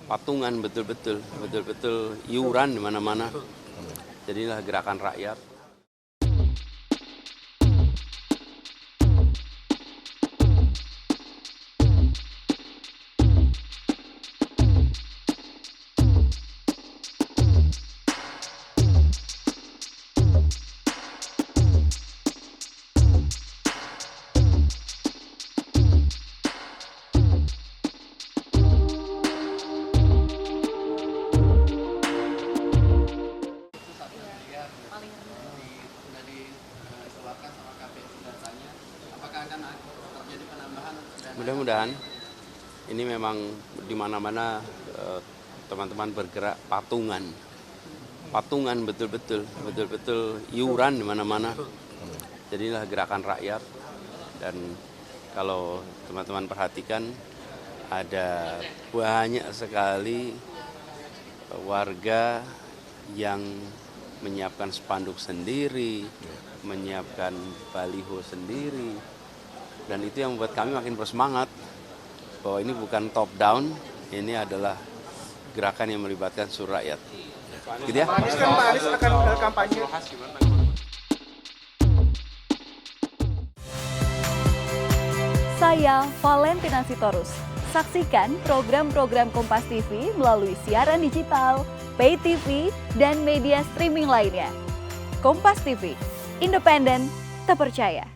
patungan betul-betul iuran di mana-mana. Jadilah gerakan rakyat. Mudah-mudahan ini memang di mana-mana teman-teman bergerak patungan betul-betul iuran di mana-mana. Jadilah gerakan rakyat. Dan kalau teman-teman perhatikan ada banyak sekali warga yang menyiapkan spanduk sendiri, menyiapkan baliho sendiri. Dan itu yang membuat kami makin bersemangat bahwa ini bukan top down, ini adalah gerakan yang melibatkan seluruh rakyat. Gitu ya? Pak Anies akan kampanye. Saya Valentina Sitorus. Saksikan program-program Kompas TV melalui siaran digital, pay TV, dan media streaming lainnya. Kompas TV, independen, terpercaya.